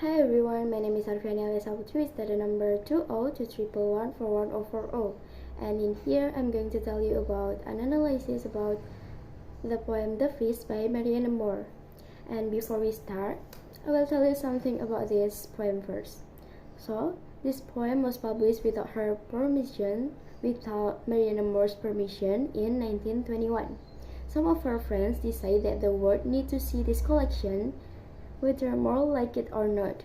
Hi everyone, my name is Arviani Aliya Saputri, study number 2021114140, and in here I'm going to tell you about an analysis about the poem The Feast by Marianne. And before we start, I will tell you something about this poem first. So, this poem was published without her permission, without Marianne's permission in 1921. Some of her friends decided that the world need to see this collection whether more like it or not.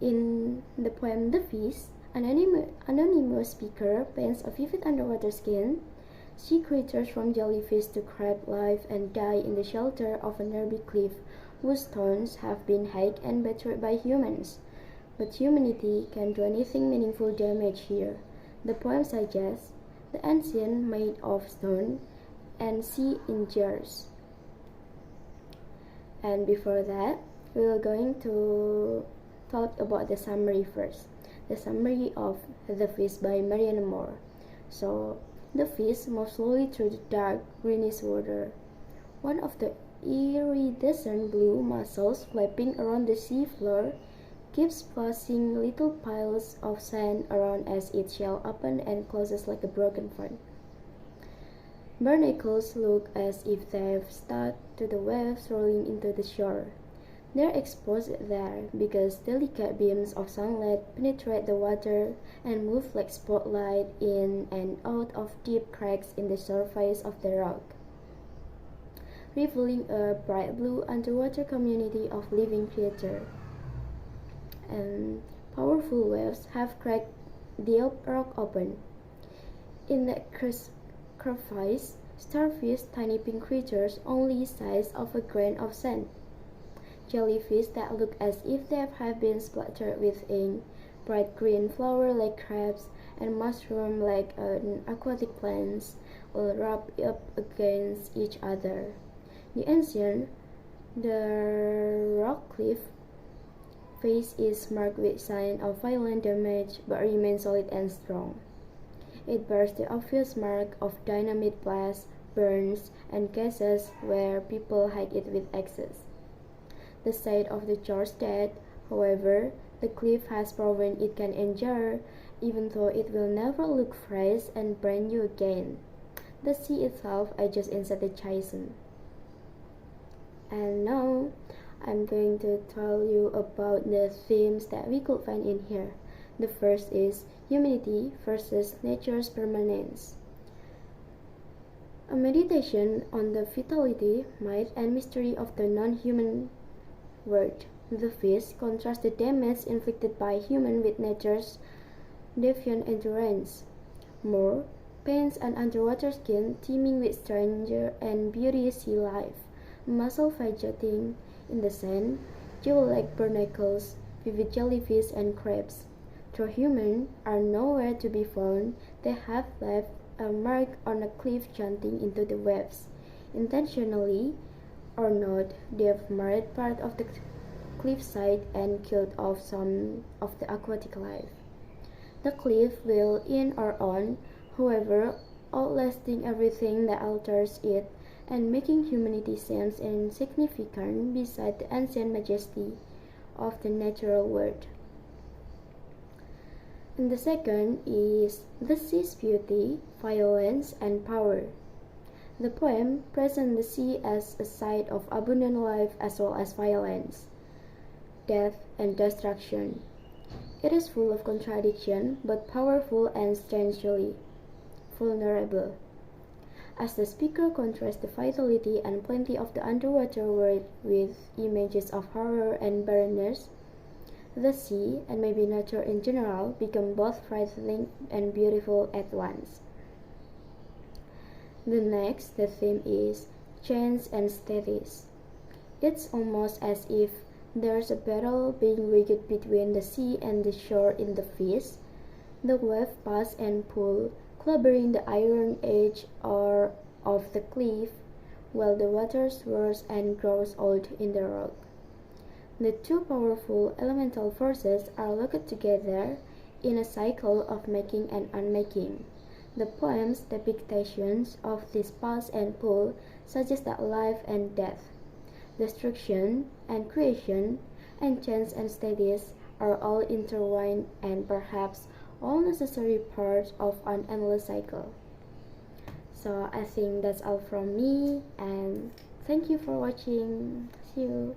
In the poem The Feast, an anonymous speaker paints a vivid underwater scene. Sea creatures from jellyfish to crab live and die in the shelter of a nearby cliff whose stones have been hacked and battered by humans. But humanity can't do anything meaningful damage here. The poem suggests the ancient made of stone and sea in jars. And before that, we are going to talk about the summary first. The summary of The Feast by Marianne. So, the fish moves slowly through the dark, greenish water. One of the iridescent blue mussels flapping around the sea floor keeps splashing little piles of sand around as its shell opens and closes like a broken fan. Barnacles look as if they've stuck to the waves rolling into the shore. They're exposed there because delicate beams of sunlight penetrate the water and move like spotlight in and out of deep cracks in the surface of the rock, revealing a bright blue underwater community of living creatures. And powerful waves have cracked the rock open. In the crevice, starfish, tiny pink creatures only size of a grain of sand. Jellyfish that look as if they have been splattered with ink, bright green flower like crabs, and mushroom like aquatic plants all rub up against each other. The rock cliff face is marked with signs of violent damage but remains solid and strong. It bears the obvious mark of dynamite blasts, burns, and gases where people hide it with axes. The side of the church that, however, the cliff has proven it can endure, even though it will never look fresh and brand new again. The sea itself ages inside the chasm. And now, I'm going to tell you about the themes that we could find in here. The first is humanity versus nature's permanence. A meditation on the vitality, might, and mystery of the non-human world. The fish contrasts the damage inflicted by humans with nature's defiant endurance. Moore paints an underwater skin teeming with strange and beauteous sea life, mussel fidgeting in the sand, jewel-like barnacles, vivid jellyfish, and crabs. Though humans are nowhere to be found, they have left a mark on a cliff jumping into the waves. Intentionally or not, they have marred part of the cliffside and killed off some of the aquatic life. The cliff will in or on, however, outlasting everything that alters it and making humanity seem insignificant beside the ancient majesty of the natural world. And the second is the sea's beauty, violence, and power. The poem presents the sea as a site of abundant life as well as violence, death, and destruction. It is full of contradiction, but powerful and strangely vulnerable. As the speaker contrasts the vitality and plenty of the underwater world with images of horror and barrenness, the sea, and maybe nature in general, become both frightening and beautiful at once. The theme is change and stasis. It's almost as if there's a battle being waged between the sea and the shore in the feast. The wave pass and pull, clobbering the iron edge of the cliff, while the water swirls and grows old in the rock. The two powerful elemental forces are locked together in a cycle of making and unmaking. The poem's depictions of this pass and pull suggest that life and death, destruction and creation, and chance and studies are all intertwined and perhaps all necessary parts of an endless cycle. So I think that's all from me, and thank you for watching. See you.